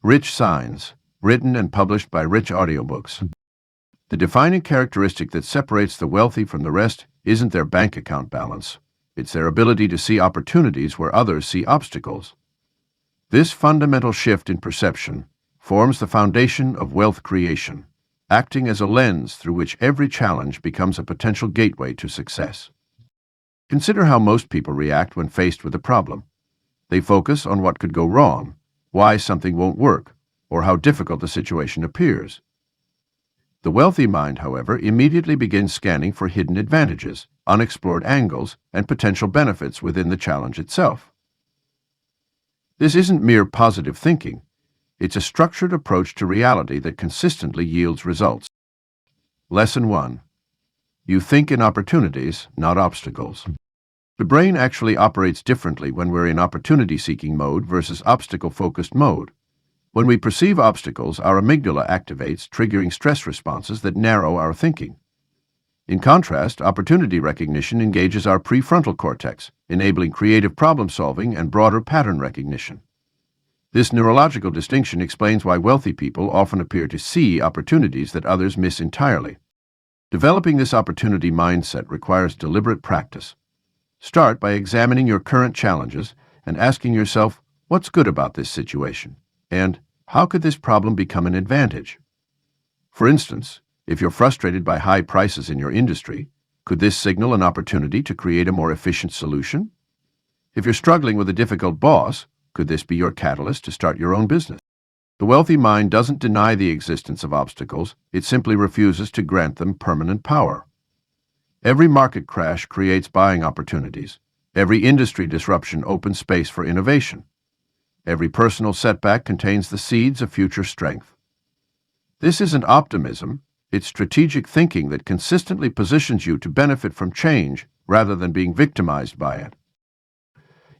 Rich Signs, written and published by Rich Audiobooks. The defining characteristic that separates the wealthy from the rest isn't their bank account balance. It's their ability to see opportunities where others see obstacles. This fundamental shift in perception forms the foundation of wealth creation, acting as a lens through which every challenge becomes a potential gateway to success. Consider how most people react when faced with a problem. They focus on what could go wrong, why something won't work, or how difficult the situation appears. The wealthy mind, however, immediately begins scanning for hidden advantages, unexplored angles, and potential benefits within the challenge itself. This isn't mere positive thinking. It's a structured approach to reality that consistently yields results. Lesson 1. You think in opportunities, not obstacles. The brain actually operates differently when we're in opportunity-seeking mode versus obstacle-focused mode. When we perceive obstacles, our amygdala activates, triggering stress responses that narrow our thinking. In contrast, opportunity recognition engages our prefrontal cortex, enabling creative problem-solving and broader pattern recognition. This neurological distinction explains why wealthy people often appear to see opportunities that others miss entirely. Developing this opportunity mindset requires deliberate practice. Start by examining your current challenges and asking yourself, what's good about this situation? And how could this problem become an advantage? For instance, if you're frustrated by high prices in your industry, could this signal an opportunity to create a more efficient solution? If you're struggling with a difficult boss, could this be your catalyst to start your own business? The wealthy mind doesn't deny the existence of obstacles, it simply refuses to grant them permanent power. Every market crash creates buying opportunities. Every industry disruption opens space for innovation. Every personal setback contains the seeds of future strength. This isn't optimism, it's strategic thinking that consistently positions you to benefit from change rather than being victimized by it.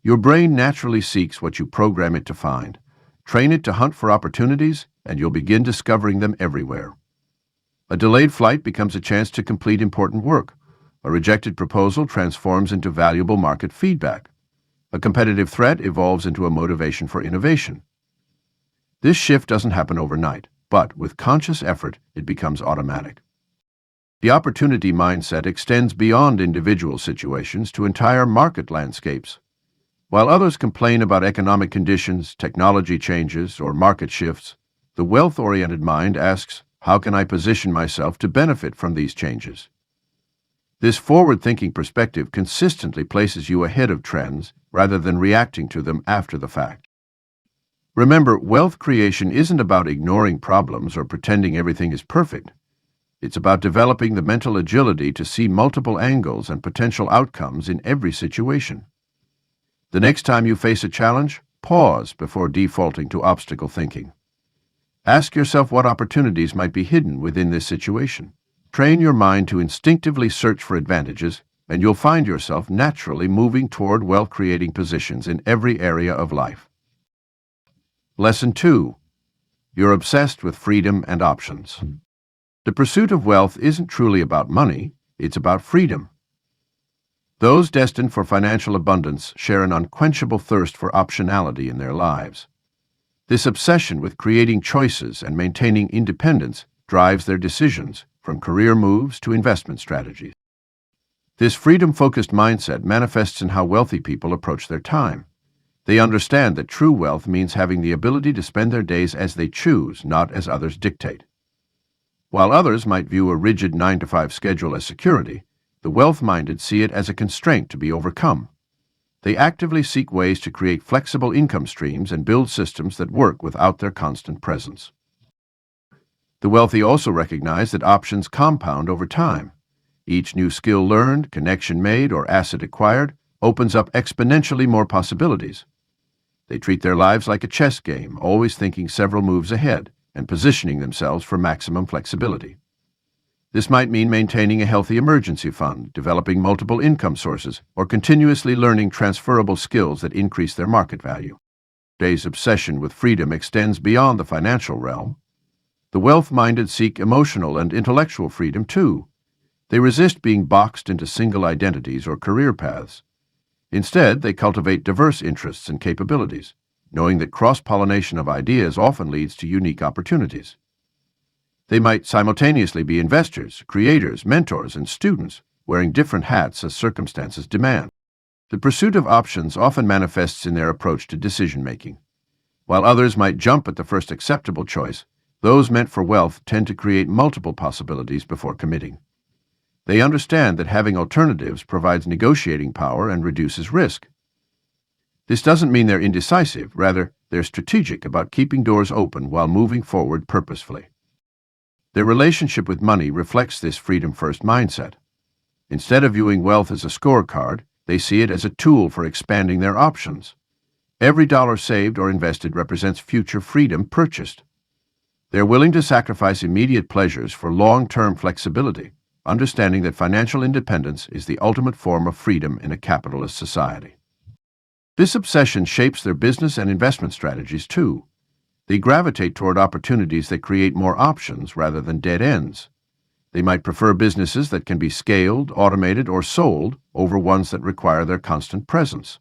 Your brain naturally seeks what you program it to find. Train it to hunt for opportunities, and you'll begin discovering them everywhere. A delayed flight becomes a chance to complete important work. A rejected proposal transforms into valuable market feedback. A competitive threat evolves into a motivation for innovation. This shift doesn't happen overnight, but with conscious effort, it becomes automatic. The opportunity mindset extends beyond individual situations to entire market landscapes. While others complain about economic conditions, technology changes, or market shifts, the wealth-oriented mind asks, how can I position myself to benefit from these changes? This forward-thinking perspective consistently places you ahead of trends rather than reacting to them after the fact. Remember, wealth creation isn't about ignoring problems or pretending everything is perfect. It's about developing the mental agility to see multiple angles and potential outcomes in every situation. The next time you face a challenge, pause before defaulting to obstacle thinking. Ask yourself what opportunities might be hidden within this situation. Train your mind to instinctively search for advantages, and you'll find yourself naturally moving toward wealth-creating positions in every area of life. Lesson 2. You're obsessed with freedom and options. The pursuit of wealth isn't truly about money, it's about freedom. Those destined for financial abundance share an unquenchable thirst for optionality in their lives. This obsession with creating choices and maintaining independence drives their decisions, from career moves to investment strategies. This freedom-focused mindset manifests in how wealthy people approach their time. They understand that true wealth means having the ability to spend their days as they choose, not as others dictate. While others might view a rigid 9-to-5 schedule as security, the wealth-minded see it as a constraint to be overcome. They actively seek ways to create flexible income streams and build systems that work without their constant presence. The wealthy also recognize that options compound over time. Each new skill learned, connection made, or asset acquired opens up exponentially more possibilities. They treat their lives like a chess game, always thinking several moves ahead and positioning themselves for maximum flexibility. This might mean maintaining a healthy emergency fund, developing multiple income sources, or continuously learning transferable skills that increase their market value. Today's obsession with freedom extends beyond the financial realm. The wealth-minded seek emotional and intellectual freedom too. They resist being boxed into single identities or career paths. Instead, they cultivate diverse interests and capabilities. knowing that cross-pollination of ideas often leads to unique opportunities. They might simultaneously be investors, creators, mentors, and students, wearing different hats as circumstances demand. The pursuit of options often manifests in their approach to decision-making. While others might jump at the first acceptable choice, those meant for wealth tend to create multiple possibilities before committing. They understand that having alternatives provides negotiating power and reduces risk. This doesn't mean they're indecisive, rather, they're strategic about keeping doors open while moving forward purposefully. Their relationship with money reflects this freedom-first mindset. Instead of viewing wealth as a scorecard, they see it as a tool for expanding their options. Every dollar saved or invested represents future freedom purchased. They're willing to sacrifice immediate pleasures for long-term flexibility, understanding that financial independence is the ultimate form of freedom in a capitalist society. This obsession shapes their business and investment strategies too. They gravitate toward opportunities that create more options rather than dead ends. They might prefer businesses that can be scaled, automated, or sold over ones that require their constant presence.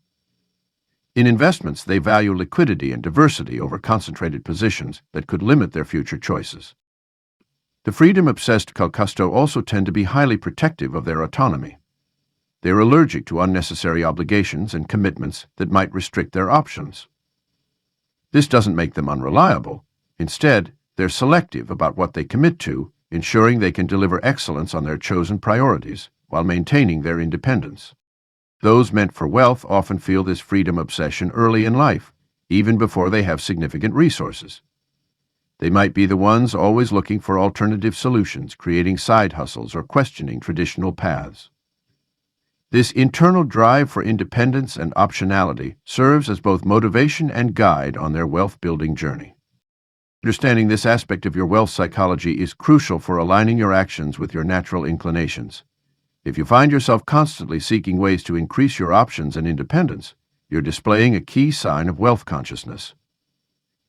In investments, they value liquidity and diversity over concentrated positions that could limit their future choices. The freedom-obsessed Calcusto also tend to be highly protective of their autonomy. They're allergic to unnecessary obligations and commitments that might restrict their options. This doesn't make them unreliable. Instead, they're selective about what they commit to, ensuring they can deliver excellence on their chosen priorities while maintaining their independence. Those meant for wealth often feel this freedom obsession early in life, even before they have significant resources. They might be the ones always looking for alternative solutions, creating side hustles, or questioning traditional paths. This internal drive for independence and optionality serves as both motivation and guide on their wealth-building journey. Understanding this aspect of your wealth psychology is crucial for aligning your actions with your natural inclinations. If you find yourself constantly seeking ways to increase your options and independence, you're displaying a key sign of wealth consciousness.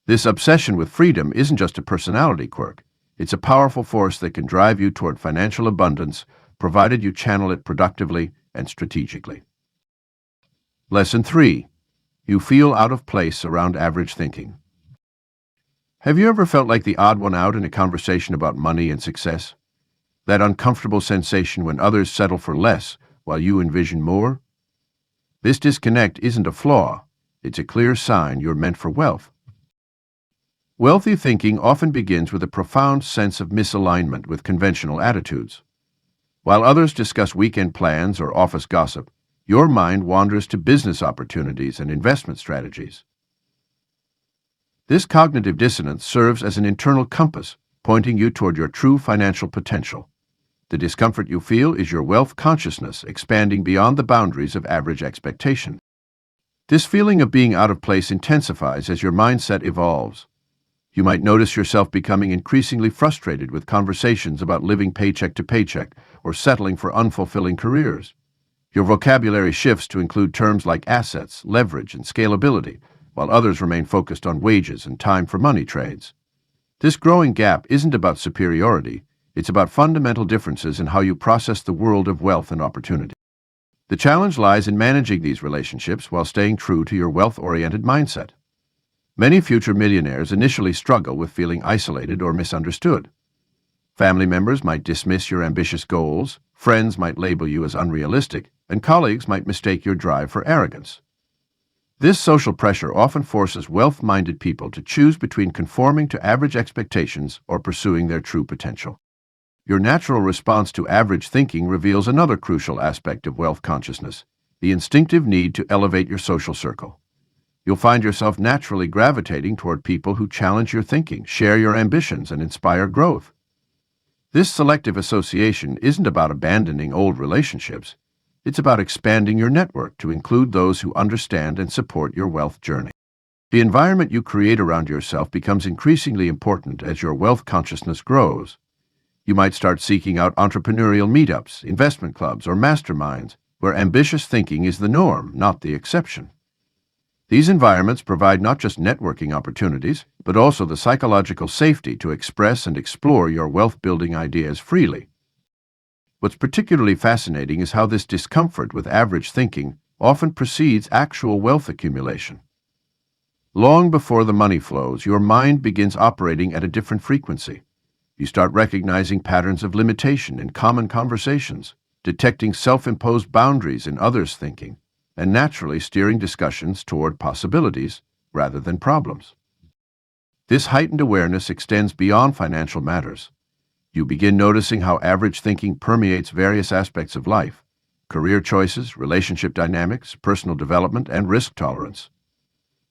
This obsession with freedom isn't just a personality quirk. It's a powerful force that can drive you toward financial abundance, provided you channel it productively and strategically. Lesson 3. You feel out of place around average thinking. Have you ever felt like the odd one out in a conversation about money and success? That uncomfortable sensation when others settle for less while you envision more? This disconnect isn't a flaw. It's a clear sign you're meant for wealth. Wealthy thinking often begins with a profound sense of misalignment with conventional attitudes. While others discuss weekend plans or office gossip, your mind wanders to business opportunities and investment strategies. This cognitive dissonance serves as an internal compass, pointing you toward your true financial potential. The discomfort you feel is your wealth consciousness expanding beyond the boundaries of average expectation. This feeling of being out of place intensifies as your mindset evolves. You might notice yourself becoming increasingly frustrated with conversations about living paycheck to paycheck or settling for unfulfilling careers. Your vocabulary shifts to include terms like assets, leverage, and scalability, while others remain focused on wages and time for money trades. This growing gap isn't about superiority, it's about fundamental differences in how you process the world of wealth and opportunity. The challenge lies in managing these relationships while staying true to your wealth-oriented mindset. Many future millionaires initially struggle with feeling isolated or misunderstood. Family members might dismiss your ambitious goals, friends might label you as unrealistic, and colleagues might mistake your drive for arrogance. This social pressure often forces wealth-minded people to choose between conforming to average expectations or pursuing their true potential. Your natural response to average thinking reveals another crucial aspect of wealth consciousness, the instinctive need to elevate your social circle. You'll find yourself naturally gravitating toward people who challenge your thinking, share your ambitions, and inspire growth. This selective association isn't about abandoning old relationships. It's about expanding your network to include those who understand and support your wealth journey. The environment you create around yourself becomes increasingly important as your wealth consciousness grows. You might start seeking out entrepreneurial meetups, investment clubs, or masterminds where ambitious thinking is the norm, not the exception. These environments provide not just networking opportunities, but also the psychological safety to express and explore your wealth-building ideas freely. What's particularly fascinating is how this discomfort with average thinking often precedes actual wealth accumulation. Long before the money flows, your mind begins operating at a different frequency. You start recognizing patterns of limitation in common conversations, detecting self-imposed boundaries in others' thinking, and naturally steering discussions toward possibilities rather than problems. This heightened awareness extends beyond financial matters. You begin noticing how average thinking permeates various aspects of life: career choices, relationship dynamics, personal development, and risk tolerance.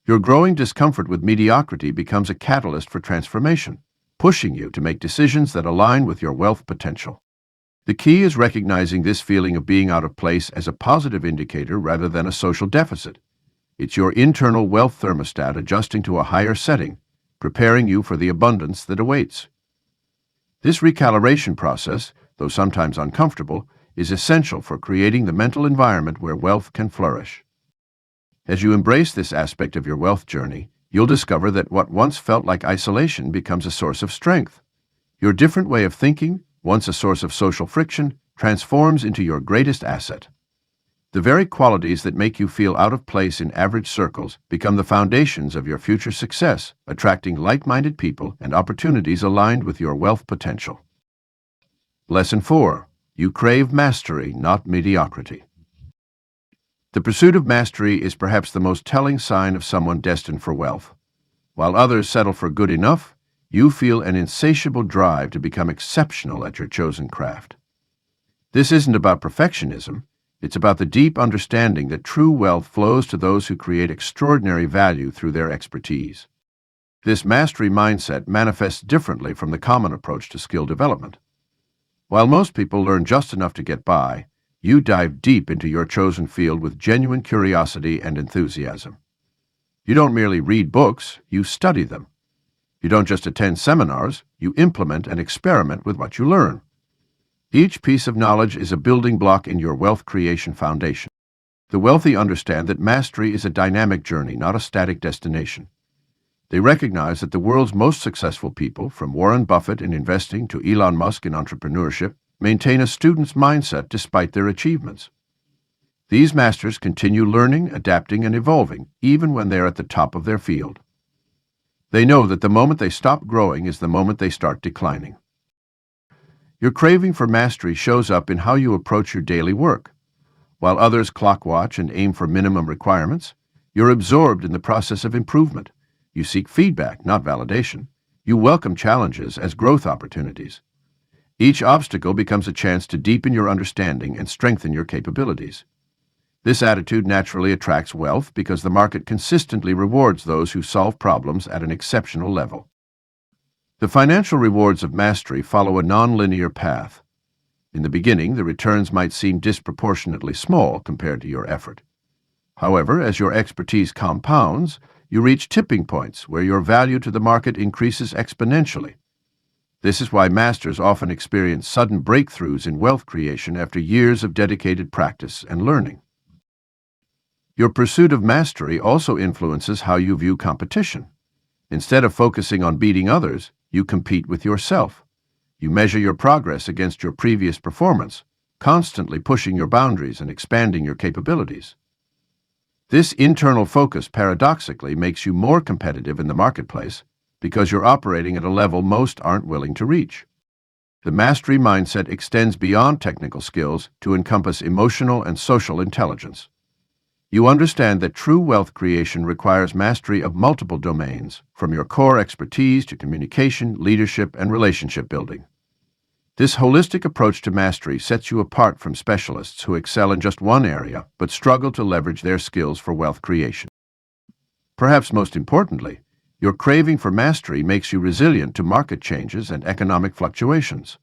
Your growing discomfort with mediocrity becomes a catalyst for transformation, pushing you to make decisions that align with your wealth potential. The key is recognizing this feeling of being out of place as a positive indicator rather than a social deficit. It's your internal wealth thermostat adjusting to a higher setting, preparing you for the abundance that awaits. This recalibration process, though sometimes uncomfortable, is essential for creating the mental environment where wealth can flourish. As you embrace this aspect of your wealth journey, you'll discover that what once felt like isolation becomes a source of strength. Your different way of thinking, once a source of social friction, transforms into your greatest asset. The very qualities that make you feel out of place in average circles become the foundations of your future success, attracting like-minded people and opportunities aligned with your wealth potential. Lesson 4. You crave mastery, not mediocrity. The pursuit of mastery is perhaps the most telling sign of someone destined for wealth. While others settle for good enough, you feel an insatiable drive to become exceptional at your chosen craft. This isn't about perfectionism. It's about the deep understanding that true wealth flows to those who create extraordinary value through their expertise. This mastery mindset manifests differently from the common approach to skill development. While most people learn just enough to get by, you dive deep into your chosen field with genuine curiosity and enthusiasm. You don't merely read books, you study them. You don't just attend seminars, you implement and experiment with what you learn. Each piece of knowledge is a building block in your wealth creation foundation. The wealthy understand that mastery is a dynamic journey, not a static destination. They recognize that the world's most successful people, from Warren Buffett in investing to Elon Musk in entrepreneurship, maintain a student's mindset despite their achievements. These masters continue learning, adapting, and evolving, even when they are at the top of their field. They know that the moment they stop growing is the moment they start declining. Your craving for mastery shows up in how you approach your daily work. While others clock watch and aim for minimum requirements, you're absorbed in the process of improvement. You seek feedback, not validation. You welcome challenges as growth opportunities. Each obstacle becomes a chance to deepen your understanding and strengthen your capabilities. This attitude naturally attracts wealth because the market consistently rewards those who solve problems at an exceptional level. The financial rewards of mastery follow a non-linear path. In the beginning, the returns might seem disproportionately small compared to your effort. However, as your expertise compounds, you reach tipping points where your value to the market increases exponentially. This is why masters often experience sudden breakthroughs in wealth creation after years of dedicated practice and learning. Your pursuit of mastery also influences how you view competition. Instead of focusing on beating others, you compete with yourself. You measure your progress against your previous performance, constantly pushing your boundaries and expanding your capabilities. This internal focus paradoxically makes you more competitive in the marketplace because you're operating at a level most aren't willing to reach. The mastery mindset extends beyond technical skills to encompass emotional and social intelligence. You understand that true wealth creation requires mastery of multiple domains, from your core expertise to communication, leadership, and relationship building. This holistic approach to mastery sets you apart from specialists who excel in just one area but struggle to leverage their skills for wealth creation. Perhaps most importantly, your craving for mastery makes you resilient to market changes and economic fluctuations.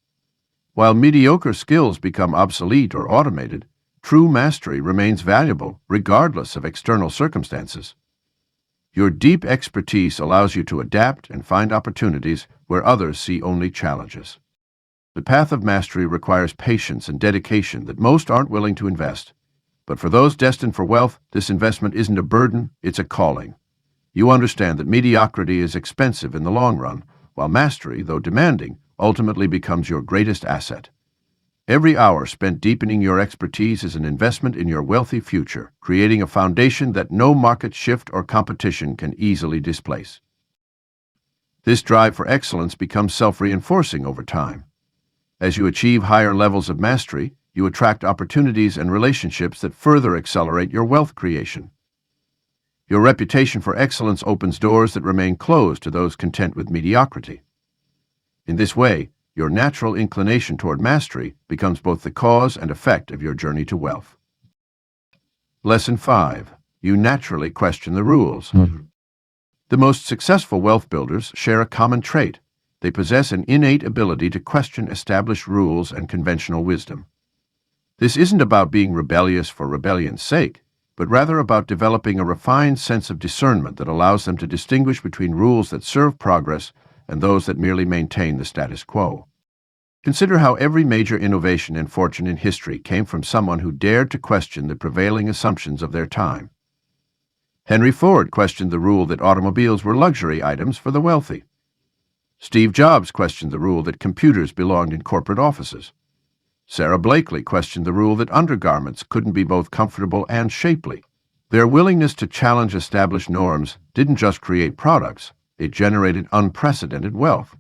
While mediocre skills become obsolete or automated, true mastery remains valuable regardless of external circumstances. Your deep expertise allows you to adapt and find opportunities where others see only challenges. The path of mastery requires patience and dedication that most aren't willing to invest. But for those destined for wealth, this investment isn't a burden, it's a calling. You understand that mediocrity is expensive in the long run, while mastery, though demanding, ultimately becomes your greatest asset. Every hour spent deepening your expertise is an investment in your wealthy future, creating a foundation that no market shift or competition can easily displace. This drive for excellence becomes self-reinforcing over time. As you achieve higher levels of mastery, you attract opportunities and relationships that further accelerate your wealth creation. Your reputation for excellence opens doors that remain closed to those content with mediocrity. In this way, your natural inclination toward mastery becomes both the cause and effect of your journey to wealth. Lesson 5. You naturally question the rules. The most successful wealth builders share a common trait. They possess an innate ability to question established rules and conventional wisdom. This isn't about being rebellious for rebellion's sake, but rather about developing a refined sense of discernment that allows them to distinguish between rules that serve progress and those that merely maintain the status quo. Consider how every major innovation and fortune in history came from someone who dared to question the prevailing assumptions of their time. Henry Ford questioned the rule that automobiles were luxury items for the wealthy. Steve Jobs questioned the rule that computers belonged in corporate offices. Sarah Blakely questioned the rule that undergarments couldn't be both comfortable and shapely. Their willingness to challenge established norms didn't just create products, it generated unprecedented wealth.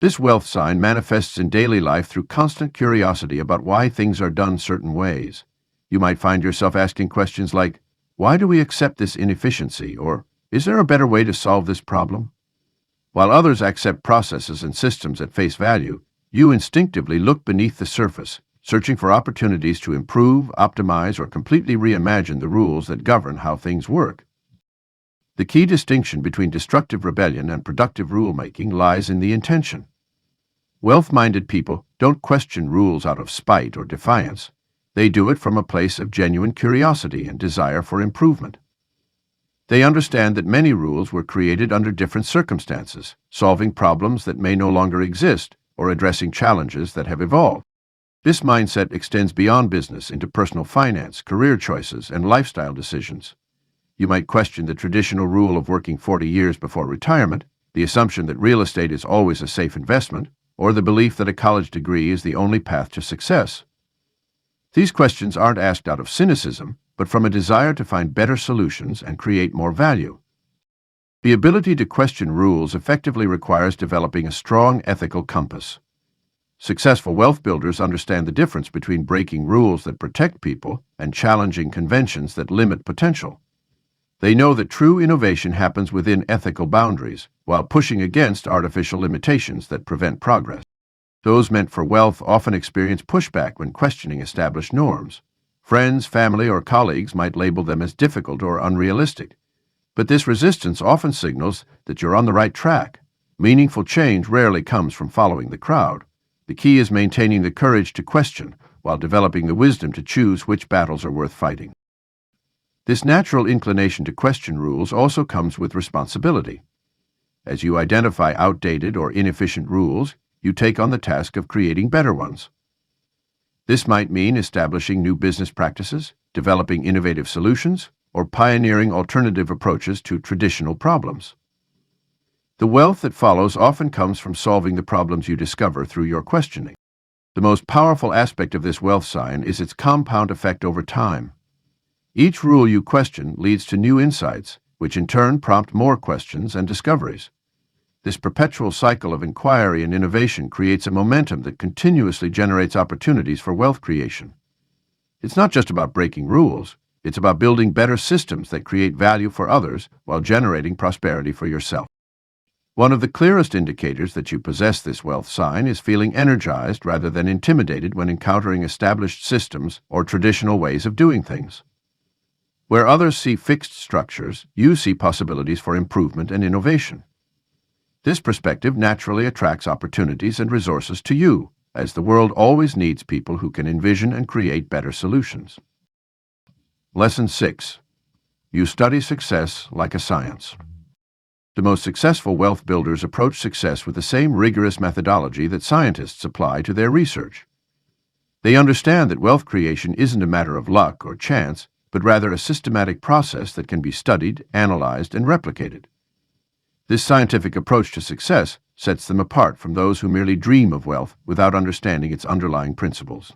This wealth sign manifests in daily life through constant curiosity about why things are done certain ways. You might find yourself asking questions like, why do we accept this inefficiency? Or, is there a better way to solve this problem? While others accept processes and systems at face value, you instinctively look beneath the surface, searching for opportunities to improve, optimize, or completely reimagine the rules that govern how things work. The key distinction between destructive rebellion and productive rulemaking lies in the intention. Wealth-minded people don't question rules out of spite or defiance. They do it from a place of genuine curiosity and desire for improvement. They understand that many rules were created under different circumstances, solving problems that may no longer exist or addressing challenges that have evolved. This mindset extends beyond business into personal finance, career choices, and lifestyle decisions. You might question the traditional rule of working 40 years before retirement, the assumption that real estate is always a safe investment, or the belief that a college degree is the only path to success. These questions aren't asked out of cynicism, but from a desire to find better solutions and create more value. The ability to question rules effectively requires developing a strong ethical compass. Successful wealth builders understand the difference between breaking rules that protect people and challenging conventions that limit potential. They know that true innovation happens within ethical boundaries, while pushing against artificial limitations that prevent progress. Those meant for wealth often experience pushback when questioning established norms. Friends, family, or colleagues might label them as difficult or unrealistic. But this resistance often signals that you're on the right track. Meaningful change rarely comes from following the crowd. The key is maintaining the courage to question, while developing the wisdom to choose which battles are worth fighting. This natural inclination to question rules also comes with responsibility. As you identify outdated or inefficient rules, you take on the task of creating better ones. This might mean establishing new business practices, developing innovative solutions, or pioneering alternative approaches to traditional problems. The wealth that follows often comes from solving the problems you discover through your questioning. The most powerful aspect of this wealth sign is its compound effect over time. Each rule you question leads to new insights, which in turn prompt more questions and discoveries. This perpetual cycle of inquiry and innovation creates a momentum that continuously generates opportunities for wealth creation. It's not just about breaking rules, it's about building better systems that create value for others while generating prosperity for yourself. One of the clearest indicators that you possess this wealth sign is feeling energized rather than intimidated when encountering established systems or traditional ways of doing things. Where others see fixed structures, you see possibilities for improvement and innovation. This perspective naturally attracts opportunities and resources to you, as the world always needs people who can envision and create better solutions. Lesson 6. You study success like a science. The most successful wealth builders approach success with the same rigorous methodology that scientists apply to their research. They understand that wealth creation isn't a matter of luck or chance, but rather a systematic process that can be studied, analyzed, and replicated. This scientific approach to success sets them apart from those who merely dream of wealth without understanding its underlying principles.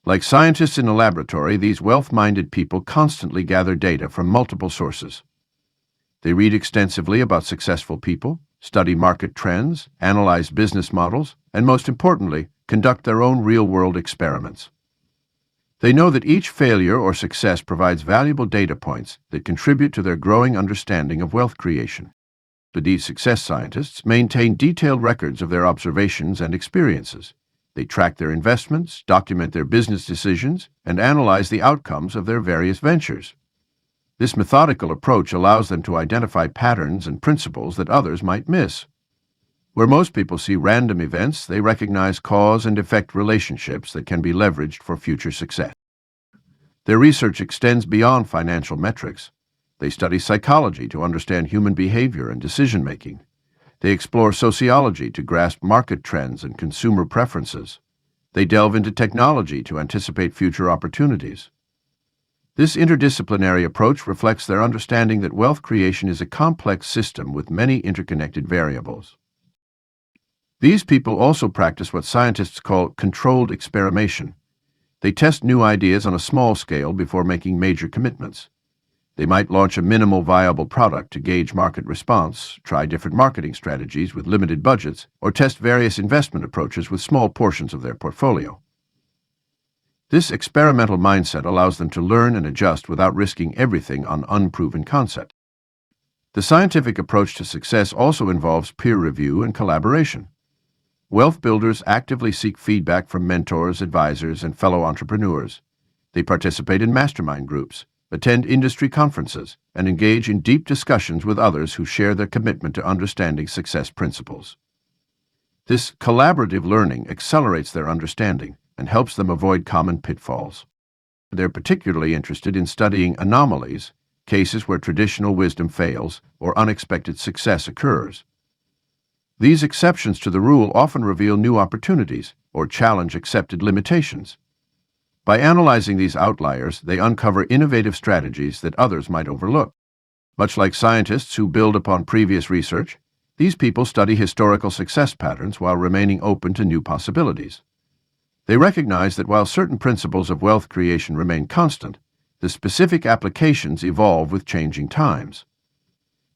Like scientists in a laboratory, these wealth-minded people constantly gather data from multiple sources. They read extensively about successful people, study market trends, analyze business models, and most importantly, conduct their own real-world experiments. They know that each failure or success provides valuable data points that contribute to their growing understanding of wealth creation. These success scientists maintain detailed records of their observations and experiences. They track their investments, document their business decisions, and analyze the outcomes of their various ventures. This methodical approach allows them to identify patterns and principles that others might miss. Where most people see random events, they recognize cause and effect relationships that can be leveraged for future success. Their research extends beyond financial metrics. They study psychology to understand human behavior and decision-making. They explore sociology to grasp market trends and consumer preferences. They delve into technology to anticipate future opportunities. This interdisciplinary approach reflects their understanding that wealth creation is a complex system with many interconnected variables. These people also practice what scientists call controlled experimentation. They test new ideas on a small scale before making major commitments. They might launch a minimal viable product to gauge market response, try different marketing strategies with limited budgets, or test various investment approaches with small portions of their portfolio. This experimental mindset allows them to learn and adjust without risking everything on unproven concepts. The scientific approach to success also involves peer review and collaboration. Wealth builders actively seek feedback from mentors, advisors, and fellow entrepreneurs. They participate in mastermind groups, attend industry conferences, and engage in deep discussions with others who share their commitment to understanding success principles. This collaborative learning accelerates their understanding and helps them avoid common pitfalls. They're particularly interested in studying anomalies, cases where traditional wisdom fails or unexpected success occurs. These exceptions to the rule often reveal new opportunities or challenge accepted limitations. By analyzing these outliers, they uncover innovative strategies that others might overlook. Much like scientists who build upon previous research, these people study historical success patterns while remaining open to new possibilities. They recognize that while certain principles of wealth creation remain constant, the specific applications evolve with changing times.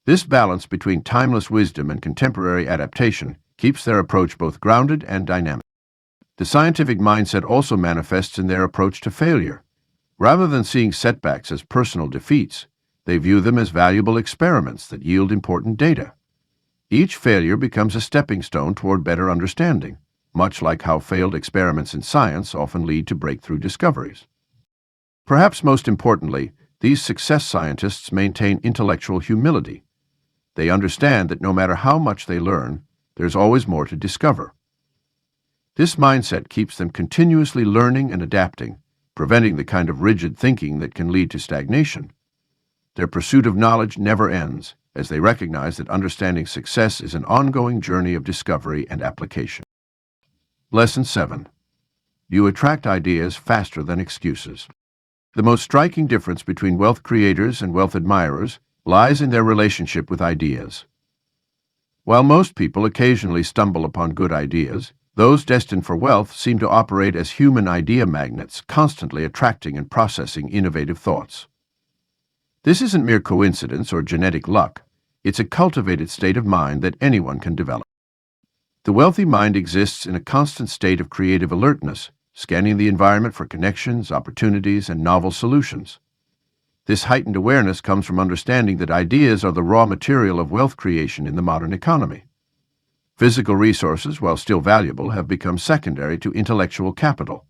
This balance between timeless wisdom and contemporary adaptation keeps their approach both grounded and dynamic. The scientific mindset also manifests in their approach to failure. Rather than seeing setbacks as personal defeats, they view them as valuable experiments that yield important data. Each failure becomes a stepping stone toward better understanding, much like how failed experiments in science often lead to breakthrough discoveries. Perhaps most importantly, these success scientists maintain intellectual humility. They understand that no matter how much they learn, there's always more to discover. This mindset keeps them continuously learning and adapting, preventing the kind of rigid thinking that can lead to stagnation. Their pursuit of knowledge never ends, as they recognize that understanding success is an ongoing journey of discovery and application. Lesson 7. You attract ideas faster than excuses. The most striking difference between wealth creators and wealth admirers lies in their relationship with ideas. While most people occasionally stumble upon good ideas, those destined for wealth seem to operate as human idea magnets, constantly attracting and processing innovative thoughts. This isn't mere coincidence or genetic luck. It's a cultivated state of mind that anyone can develop. The wealthy mind exists in a constant state of creative alertness, scanning the environment for connections, opportunities, and novel solutions. This heightened awareness comes from understanding that ideas are the raw material of wealth creation in the modern economy. Physical resources, while still valuable, have become secondary to intellectual capital.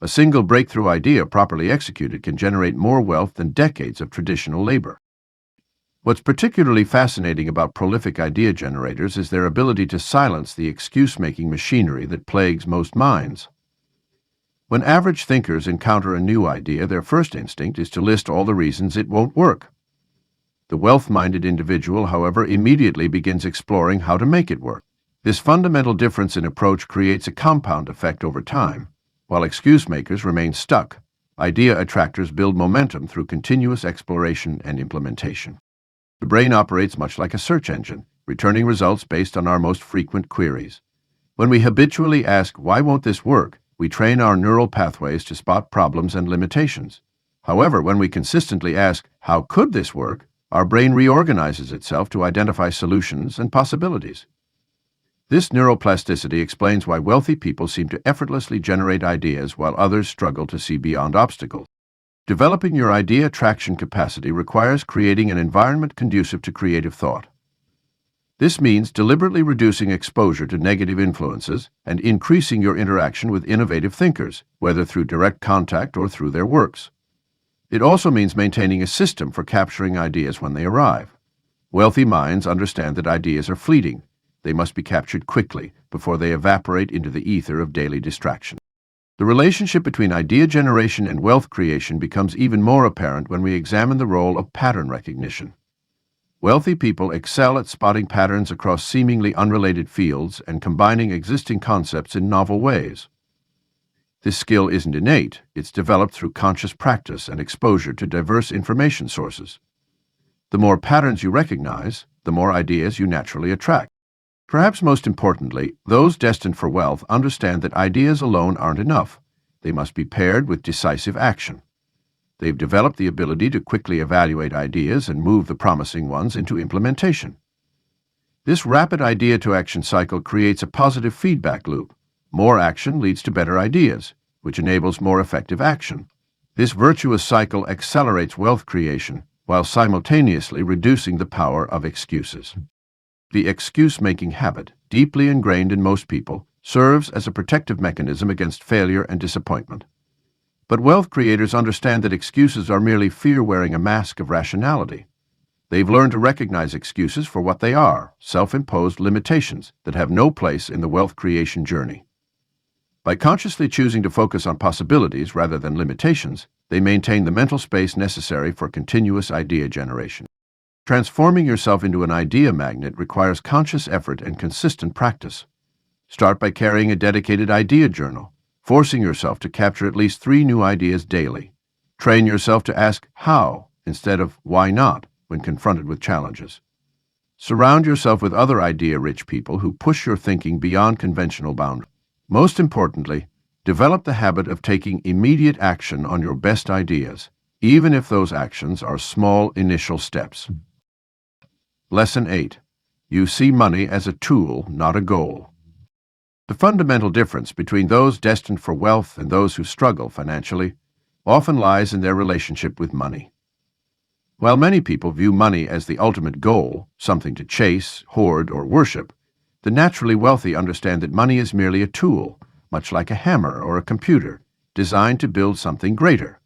A single breakthrough idea properly executed can generate more wealth than decades of traditional labor. What's particularly fascinating about prolific idea generators is their ability to silence the excuse-making machinery that plagues most minds. When average thinkers encounter a new idea, their first instinct is to list all the reasons it won't work. The wealth-minded individual, however, immediately begins exploring how to make it work. This fundamental difference in approach creates a compound effect over time. While excuse-makers remain stuck, idea attractors build momentum through continuous exploration and implementation. The brain operates much like a search engine, returning results based on our most frequent queries. When we habitually ask, "Why won't this work?" we train our neural pathways to spot problems and limitations. However, when we consistently ask, "How could this work?" our brain reorganizes itself to identify solutions and possibilities. This neuroplasticity explains why wealthy people seem to effortlessly generate ideas while others struggle to see beyond obstacles. Developing your idea attraction capacity requires creating an environment conducive to creative thought. This means deliberately reducing exposure to negative influences and increasing your interaction with innovative thinkers, whether through direct contact or through their works. It also means maintaining a system for capturing ideas when they arrive. Wealthy minds understand that ideas are fleeting. They must be captured quickly before they evaporate into the ether of daily distraction. The relationship between idea generation and wealth creation becomes even more apparent when we examine the role of pattern recognition. Wealthy people excel at spotting patterns across seemingly unrelated fields and combining existing concepts in novel ways. This skill isn't innate, it's developed through conscious practice and exposure to diverse information sources. The more patterns you recognize, the more ideas you naturally attract. Perhaps most importantly, those destined for wealth understand that ideas alone aren't enough. They must be paired with decisive action. They've developed the ability to quickly evaluate ideas and move the promising ones into implementation. This rapid idea-to-action cycle creates a positive feedback loop. More action leads to better ideas, which enables more effective action. This virtuous cycle accelerates wealth creation while simultaneously reducing the power of excuses. The excuse-making habit, deeply ingrained in most people, serves as a protective mechanism against failure and disappointment. But wealth creators understand that excuses are merely fear wearing a mask of rationality. They've learned to recognize excuses for what they are, self-imposed limitations that have no place in the wealth creation journey. By consciously choosing to focus on possibilities rather than limitations, they maintain the mental space necessary for continuous idea generation. Transforming yourself into an idea magnet requires conscious effort and consistent practice. Start by carrying a dedicated idea journal, forcing yourself to capture at least 3 new ideas daily. Train yourself to ask how instead of why not when confronted with challenges. Surround yourself with other idea-rich people who push your thinking beyond conventional boundaries. Most importantly, develop the habit of taking immediate action on your best ideas, even if those actions are small initial steps. Lesson 8. You see money as a tool, not a goal. The fundamental difference between those destined for wealth and those who struggle financially often lies in their relationship with money. While many people view money as the ultimate goal, something to chase, hoard, or worship, the naturally wealthy understand that money is merely a tool, much like a hammer or a computer, designed to build something greater.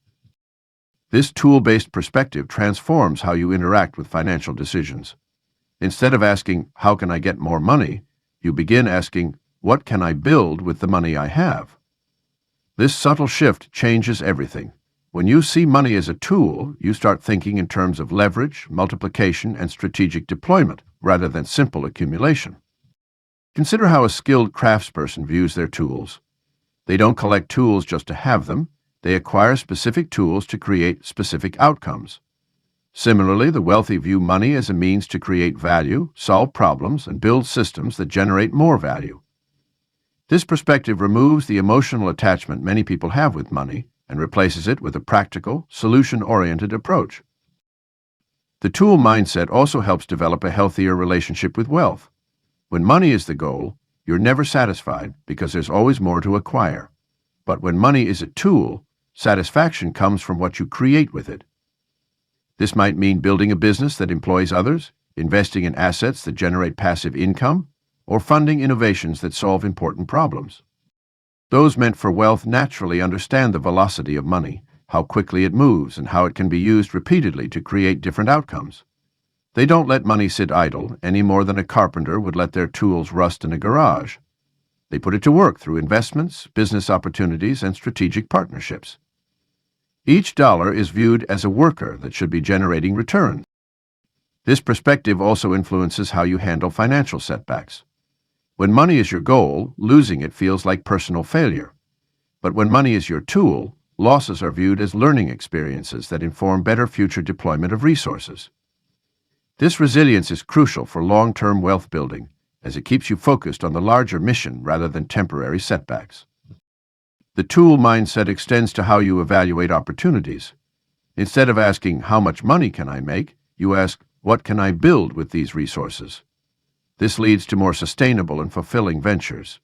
This tool-based perspective transforms how you interact with financial decisions. Instead of asking, "How can I get more money?" you begin asking, "What can I build with the money I have?" This subtle shift changes everything. When you see money as a tool, you start thinking in terms of leverage, multiplication, and strategic deployment, rather than simple accumulation. Consider how a skilled craftsperson views their tools. They don't collect tools just to have them. They acquire specific tools to create specific outcomes. Similarly, the wealthy view money as a means to create value, solve problems, and build systems that generate more value. This perspective removes the emotional attachment many people have with money and replaces it with a practical, solution-oriented approach. The tool mindset also helps develop a healthier relationship with wealth. When money is the goal, you're never satisfied because there's always more to acquire. But when money is a tool, satisfaction comes from what you create with it. This might mean building a business that employs others, investing in assets that generate passive income, or funding innovations that solve important problems. Those meant for wealth naturally understand the velocity of money, how quickly it moves, and how it can be used repeatedly to create different outcomes. They don't let money sit idle any more than a carpenter would let their tools rust in a garage. They put it to work through investments, business opportunities, and strategic partnerships. Each dollar is viewed as a worker that should be generating returns. This perspective also influences how you handle financial setbacks. When money is your goal, losing it feels like personal failure. But when money is your tool, losses are viewed as learning experiences that inform better future deployment of resources. This resilience is crucial for long-term wealth building, as it keeps you focused on the larger mission rather than temporary setbacks. The tool mindset extends to how you evaluate opportunities. Instead of asking, "How much money can I make?" you ask, "What can I build with these resources?" This leads to more sustainable and fulfilling ventures.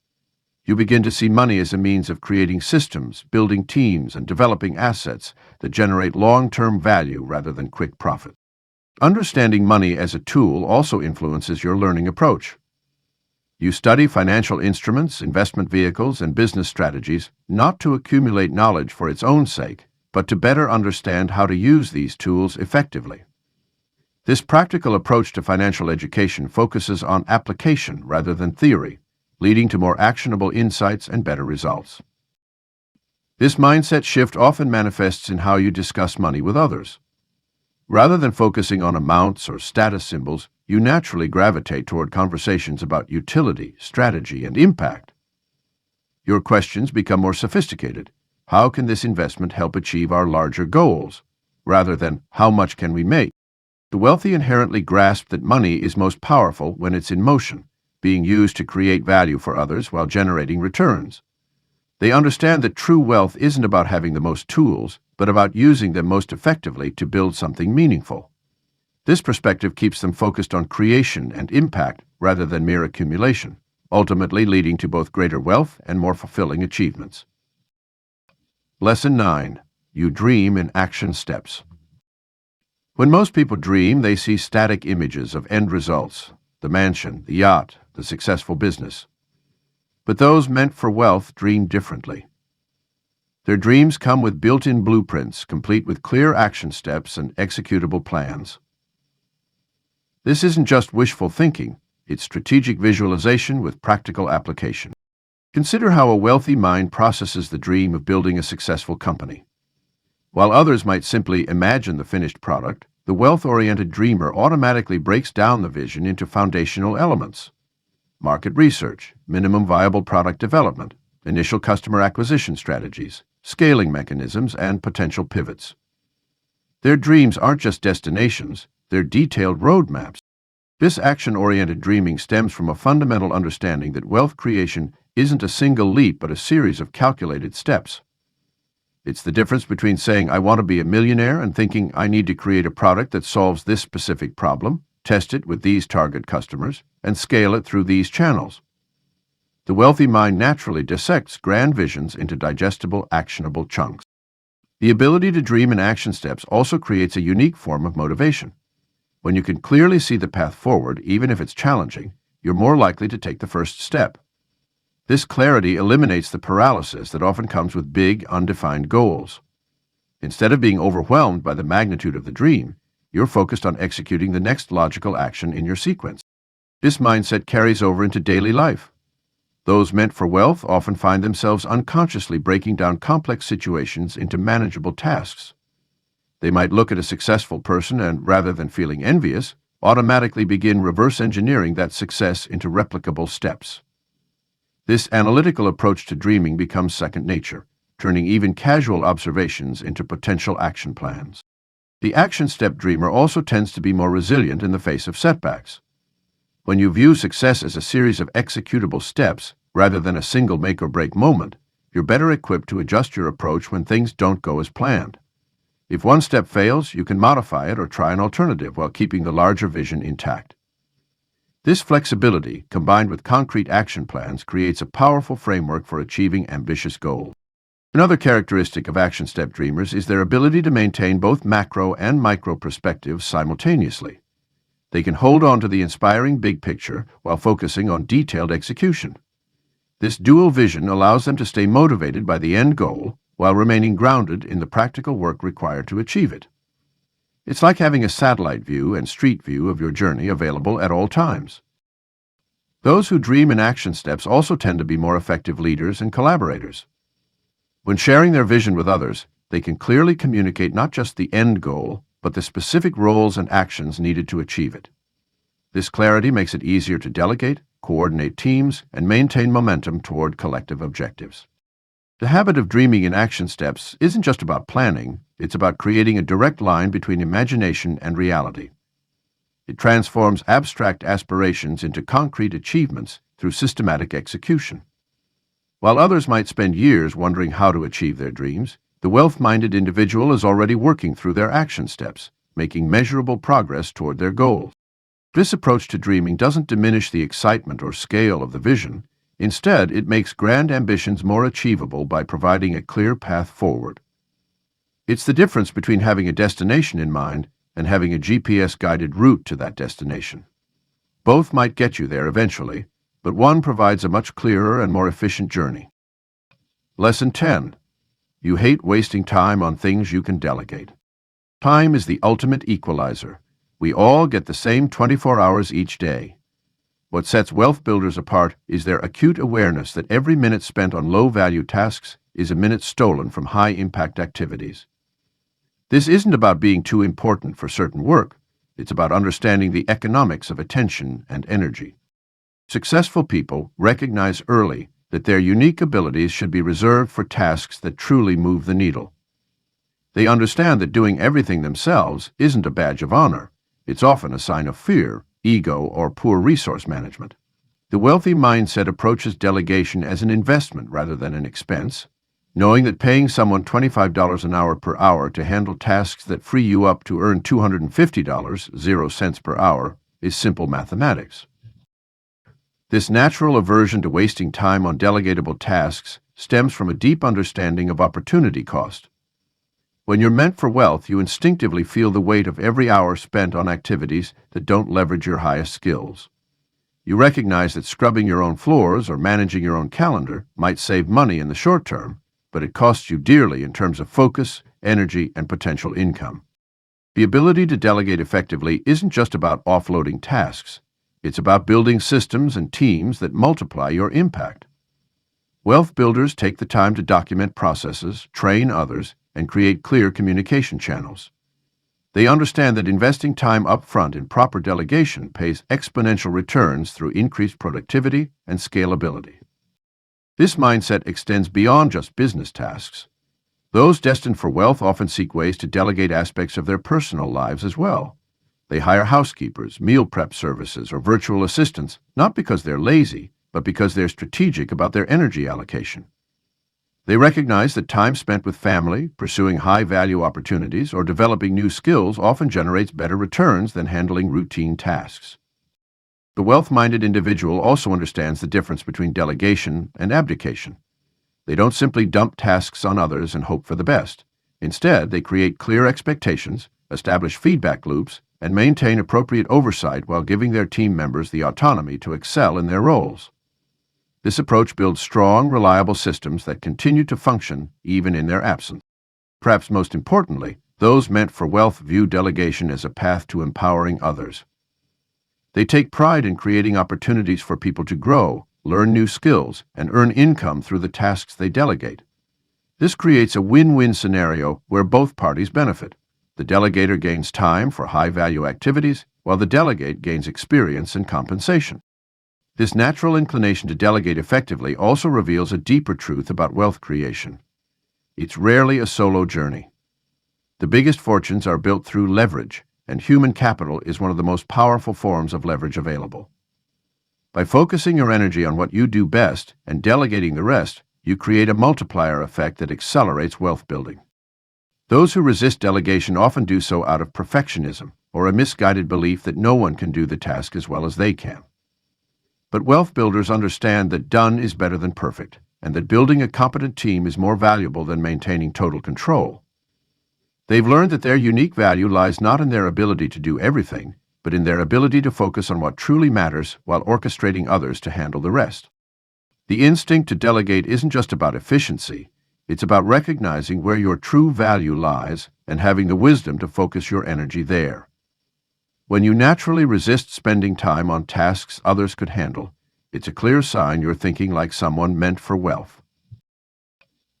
You begin to see money as a means of creating systems, building teams, and developing assets that generate long-term value rather than quick profit. Understanding money as a tool also influences your learning approach. You study financial instruments, investment vehicles, and business strategies not to accumulate knowledge for its own sake, but to better understand how to use these tools effectively. This practical approach to financial education focuses on application rather than theory, leading to more actionable insights and better results. This mindset shift often manifests in how you discuss money with others. Rather than focusing on amounts or status symbols, you naturally gravitate toward conversations about utility, strategy, and impact. Your questions become more sophisticated. How can this investment help achieve our larger goals? Rather than, how much can we make? The wealthy inherently grasp that money is most powerful when it's in motion, being used to create value for others while generating returns. They understand that true wealth isn't about having the most tools, but about using them most effectively to build something meaningful. This perspective keeps them focused on creation and impact rather than mere accumulation, ultimately leading to both greater wealth and more fulfilling achievements. Lesson 9. You dream in action steps. When most people dream, they see static images of end results, the mansion, the yacht, the successful business. But those meant for wealth dream differently. Their dreams come with built-in blueprints, complete with clear action steps and executable plans. This isn't just wishful thinking, it's strategic visualization with practical application. Consider how a wealthy mind processes the dream of building a successful company. While others might simply imagine the finished product, the wealth-oriented dreamer automatically breaks down the vision into foundational elements: market research, minimum viable product development, initial customer acquisition strategies, scaling mechanisms, and potential pivots. Their dreams aren't just destinations, they're detailed roadmaps. This action-oriented dreaming stems from a fundamental understanding that wealth creation isn't a single leap but a series of calculated steps. It's the difference between saying, "I want to be a millionaire," and thinking, "I need to create a product that solves this specific problem, test it with these target customers, and scale it through these channels." The wealthy mind naturally dissects grand visions into digestible, actionable chunks. The ability to dream in action steps also creates a unique form of motivation. When you can clearly see the path forward, even if it's challenging, you're more likely to take the first step. This clarity eliminates the paralysis that often comes with big, undefined goals. Instead of being overwhelmed by the magnitude of the dream, you're focused on executing the next logical action in your sequence. This mindset carries over into daily life. Those meant for wealth often find themselves unconsciously breaking down complex situations into manageable tasks. They might look at a successful person and, rather than feeling envious, automatically begin reverse engineering that success into replicable steps. This analytical approach to dreaming becomes second nature, turning even casual observations into potential action plans. The action step dreamer also tends to be more resilient in the face of setbacks. When you view success as a series of executable steps, rather than a single make-or-break moment, you're better equipped to adjust your approach when things don't go as planned. If one step fails, you can modify it or try an alternative while keeping the larger vision intact. This flexibility, combined with concrete action plans, creates a powerful framework for achieving ambitious goals. Another characteristic of action step dreamers is their ability to maintain both macro and micro perspectives simultaneously. They can hold on to the inspiring big picture while focusing on detailed execution. This dual vision allows them to stay motivated by the end goal while remaining grounded in the practical work required to achieve it. It's like having a satellite view and street view of your journey available at all times. Those who dream in action steps also tend to be more effective leaders and collaborators. When sharing their vision with others, they can clearly communicate not just the end goal, but the specific roles and actions needed to achieve it. This clarity makes it easier to delegate, coordinate teams, and maintain momentum toward collective objectives. The habit of dreaming in action steps isn't just about planning, it's about creating a direct line between imagination and reality. It transforms abstract aspirations into concrete achievements through systematic execution. While others might spend years wondering how to achieve their dreams, the wealth-minded individual is already working through their action steps, making measurable progress toward their goals. This approach to dreaming doesn't diminish the excitement or scale of the vision. Instead, it makes grand ambitions more achievable by providing a clear path forward. It's the difference between having a destination in mind and having a GPS-guided route to that destination. Both might get you there eventually, but one provides a much clearer and more efficient journey. Lesson 10. You hate wasting time on things you can delegate. Time is the ultimate equalizer. We all get the same 24 hours each day. What sets wealth builders apart is their acute awareness that every minute spent on low-value tasks is a minute stolen from high-impact activities. This isn't about being too important for certain work. It's about understanding the economics of attention and energy. Successful people recognize early that their unique abilities should be reserved for tasks that truly move the needle. They understand that doing everything themselves isn't a badge of honor. It's often a sign of fear, ego, or poor resource management. The wealthy mindset approaches delegation as an investment rather than an expense, knowing that paying someone $25 an hour per hour to handle tasks that free you up to earn $250, 0 cents per hour, is simple mathematics. This natural aversion to wasting time on delegatable tasks stems from a deep understanding of opportunity cost. When you're meant for wealth, you instinctively feel the weight of every hour spent on activities that don't leverage your highest skills. You recognize that scrubbing your own floors or managing your own calendar might save money in the short term, but it costs you dearly in terms of focus, energy, and potential income. The ability to delegate effectively isn't just about offloading tasks. It's about building systems and teams that multiply your impact. Wealth builders take the time to document processes, train others, and create clear communication channels. They understand that investing time up front in proper delegation pays exponential returns through increased productivity and scalability. This mindset extends beyond just business tasks. Those destined for wealth often seek ways to delegate aspects of their personal lives as well. They hire housekeepers, meal prep services, or virtual assistants, not because they're lazy, but because they're strategic about their energy allocation. They recognize that time spent with family, pursuing high-value opportunities, or developing new skills often generates better returns than handling routine tasks. The wealth-minded individual also understands the difference between delegation and abdication. They don't simply dump tasks on others and hope for the best. Instead, they create clear expectations, establish feedback loops, and maintain appropriate oversight while giving their team members the autonomy to excel in their roles. This approach builds strong, reliable systems that continue to function even in their absence. Perhaps most importantly, those meant for wealth view delegation as a path to empowering others. They take pride in creating opportunities for people to grow, learn new skills, and earn income through the tasks they delegate. This creates a win-win scenario where both parties benefit. The delegator gains time for high-value activities, while the delegate gains experience and compensation. This natural inclination to delegate effectively also reveals a deeper truth about wealth creation. It's rarely a solo journey. The biggest fortunes are built through leverage, and human capital is one of the most powerful forms of leverage available. By focusing your energy on what you do best and delegating the rest, you create a multiplier effect that accelerates wealth building. Those who resist delegation often do so out of perfectionism or a misguided belief that no one can do the task as well as they can. But wealth builders understand that done is better than perfect, and that building a competent team is more valuable than maintaining total control. They've learned that their unique value lies not in their ability to do everything, but in their ability to focus on what truly matters while orchestrating others to handle the rest. The instinct to delegate isn't just about efficiency. It's about recognizing where your true value lies and having the wisdom to focus your energy there. When you naturally resist spending time on tasks others could handle, it's a clear sign you're thinking like someone meant for wealth.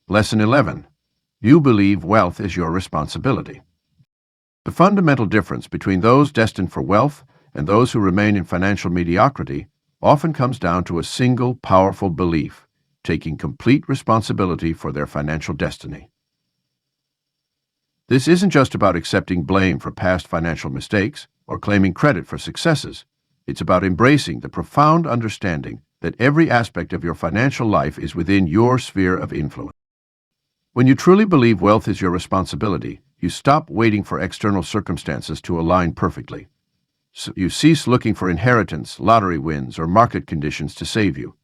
Lesson 11. You believe wealth is your responsibility. The fundamental difference between those destined for wealth and those who remain in financial mediocrity often comes down to a single powerful belief: taking complete responsibility for their financial destiny. This isn't just about accepting blame for past financial mistakes or claiming credit for successes. It's about embracing the profound understanding that every aspect of your financial life is within your sphere of influence. When you truly believe wealth is your responsibility, you stop waiting for external circumstances to align perfectly. So you cease looking for inheritance, lottery wins, or market conditions to save you.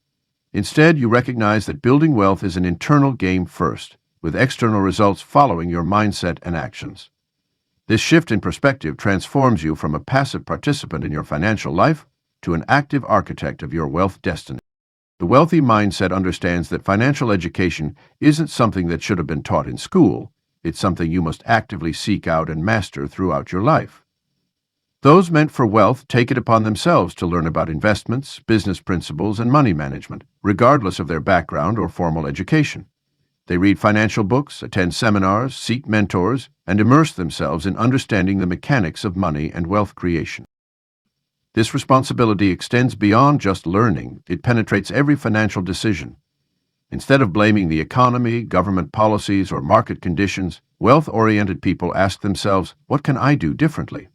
Instead, you recognize that building wealth is an internal game first, with external results following your mindset and actions. This shift in perspective transforms you from a passive participant in your financial life to an active architect of your wealth destiny. The wealthy mindset understands that financial education isn't something that should have been taught in school. It's something you must actively seek out and master throughout your life. Those meant for wealth take it upon themselves to learn about investments, business principles, and money management, regardless of their background or formal education. They read financial books, attend seminars, seek mentors, and immerse themselves in understanding the mechanics of money and wealth creation. This responsibility extends beyond just learning. It penetrates every financial decision. Instead of blaming the economy, government policies, or market conditions, wealth-oriented people ask themselves, what can I do differently?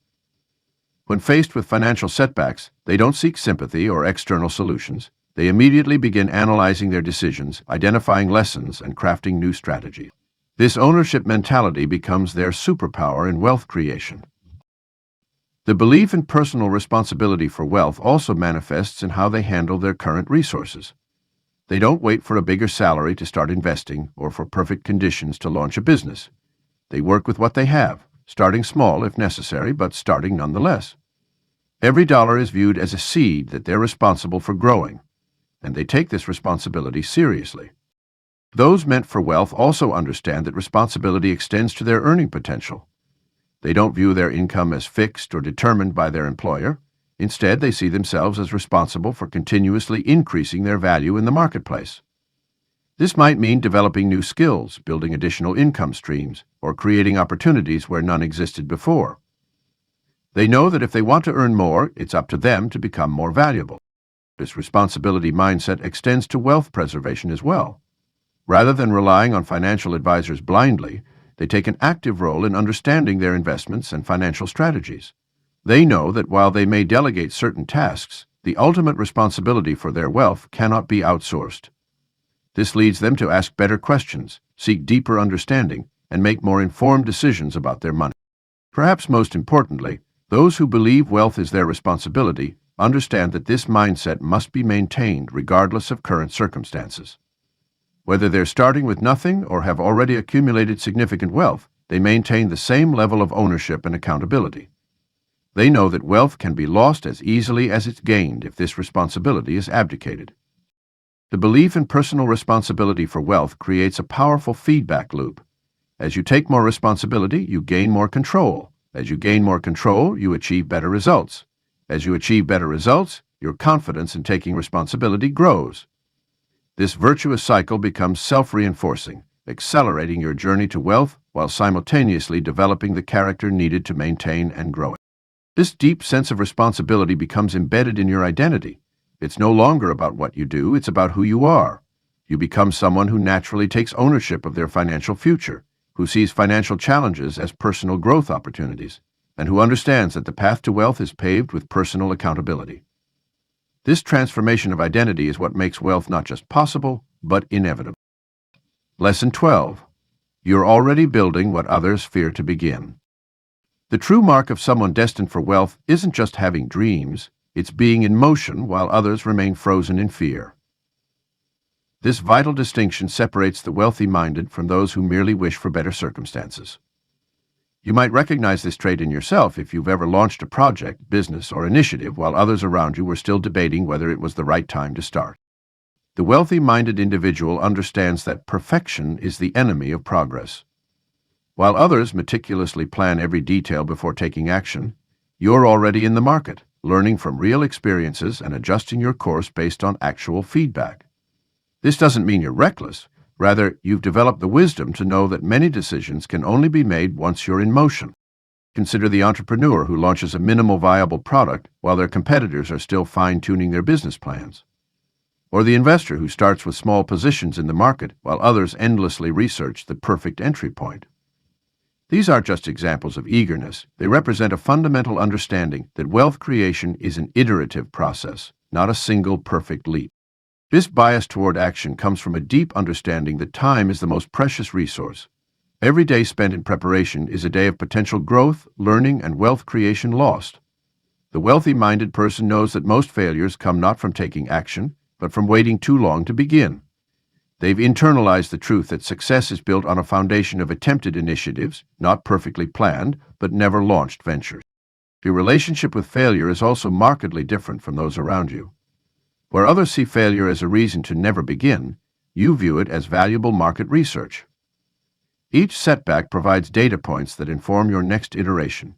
When faced with financial setbacks, they don't seek sympathy or external solutions. They immediately begin analyzing their decisions, identifying lessons, and crafting new strategies. This ownership mentality becomes their superpower in wealth creation. The belief in personal responsibility for wealth also manifests in how they handle their current resources. They don't wait for a bigger salary to start investing or for perfect conditions to launch a business. They work with what they have, starting small if necessary, but starting nonetheless. Every dollar is viewed as a seed that they're responsible for growing, and they take this responsibility seriously. Those meant for wealth also understand that responsibility extends to their earning potential. They don't view their income as fixed or determined by their employer. Instead, they see themselves as responsible for continuously increasing their value in the marketplace. This might mean developing new skills, building additional income streams, or creating opportunities where none existed before. They know that if they want to earn more, it's up to them to become more valuable. This responsibility mindset extends to wealth preservation as well. Rather than relying on financial advisors blindly, they take an active role in understanding their investments and financial strategies. They know that while they may delegate certain tasks, the ultimate responsibility for their wealth cannot be outsourced. This leads them to ask better questions, seek deeper understanding, and make more informed decisions about their money. Perhaps most importantly, those who believe wealth is their responsibility understand that this mindset must be maintained regardless of current circumstances. Whether they're starting with nothing or have already accumulated significant wealth, they maintain the same level of ownership and accountability. They know that wealth can be lost as easily as it's gained if this responsibility is abdicated. The belief in personal responsibility for wealth creates a powerful feedback loop. As you take more responsibility, you gain more control. As you gain more control, you achieve better results. As you achieve better results, your confidence in taking responsibility grows. This virtuous cycle becomes self-reinforcing, accelerating your journey to wealth while simultaneously developing the character needed to maintain and grow it. This deep sense of responsibility becomes embedded in your identity. It's no longer about what you do, it's about who you are. You become someone who naturally takes ownership of their financial future, who sees financial challenges as personal growth opportunities, and who understands that the path to wealth is paved with personal accountability. This transformation of identity is what makes wealth not just possible, but inevitable. Lesson 12. You're already building what others fear to begin. The true mark of someone destined for wealth isn't just having dreams, it's being in motion while others remain frozen in fear. This vital distinction separates the wealthy-minded from those who merely wish for better circumstances. You might recognize this trait in yourself if you've ever launched a project, business, or initiative while others around you were still debating whether it was the right time to start. The wealthy-minded individual understands that perfection is the enemy of progress. While others meticulously plan every detail before taking action, you're already in the market, learning from real experiences and adjusting your course based on actual feedback. This doesn't mean you're reckless. Rather, you've developed the wisdom to know that many decisions can only be made once you're in motion. Consider the entrepreneur who launches a minimal viable product while their competitors are still fine-tuning their business plans. Or the investor who starts with small positions in the market while others endlessly research the perfect entry point. These aren't just examples of eagerness, they represent a fundamental understanding that wealth creation is an iterative process, not a single perfect leap. This bias toward action comes from a deep understanding that time is the most precious resource. Every day spent in preparation is a day of potential growth, learning, and wealth creation lost. The wealthy-minded person knows that most failures come not from taking action, but from waiting too long to begin. They've internalized the truth that success is built on a foundation of attempted initiatives, not perfectly planned, but never launched ventures. Your relationship with failure is also markedly different from those around you. Where others see failure as a reason to never begin, you view it as valuable market research. Each setback provides data points that inform your next iteration.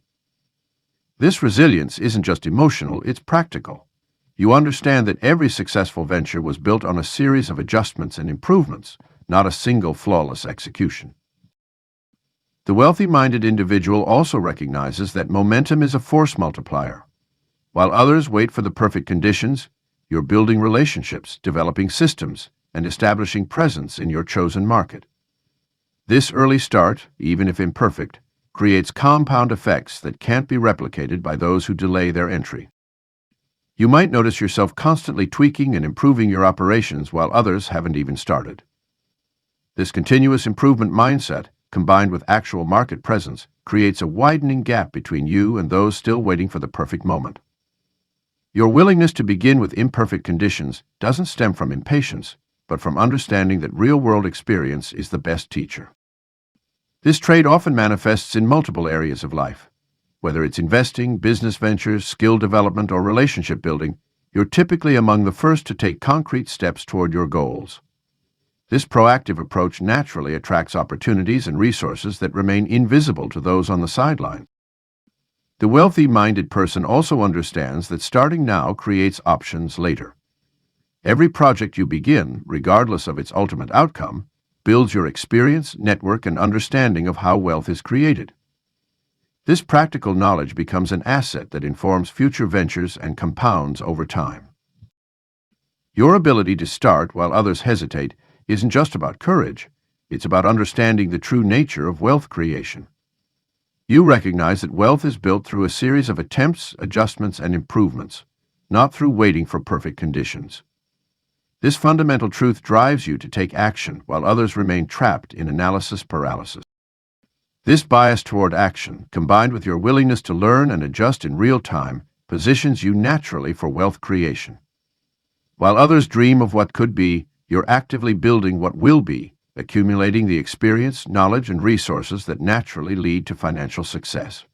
This resilience isn't just emotional, it's practical. You understand that every successful venture was built on a series of adjustments and improvements, not a single flawless execution. The wealthy-minded individual also recognizes that momentum is a force multiplier. While others wait for the perfect conditions, you're building relationships, developing systems, and establishing presence in your chosen market. This early start, even if imperfect, creates compound effects that can't be replicated by those who delay their entry. You might notice yourself constantly tweaking and improving your operations while others haven't even started. This continuous improvement mindset, combined with actual market presence, creates a widening gap between you and those still waiting for the perfect moment. Your willingness to begin with imperfect conditions doesn't stem from impatience, but from understanding that real-world experience is the best teacher. This trait often manifests in multiple areas of life. Whether it's investing, business ventures, skill development, or relationship building, you're typically among the first to take concrete steps toward your goals. This proactive approach naturally attracts opportunities and resources that remain invisible to those on the sideline. The wealthy-minded person also understands that starting now creates options later. Every project you begin, regardless of its ultimate outcome, builds your experience, network, and understanding of how wealth is created. This practical knowledge becomes an asset that informs future ventures and compounds over time. Your ability to start while others hesitate isn't just about courage, it's about understanding the true nature of wealth creation. You recognize that wealth is built through a series of attempts, adjustments, and improvements, not through waiting for perfect conditions. This fundamental truth drives you to take action while others remain trapped in analysis paralysis. This bias toward action, combined with your willingness to learn and adjust in real time, positions you naturally for wealth creation. While others dream of what could be, you're actively building what will be, accumulating the experience, knowledge, and resources that naturally lead to financial success.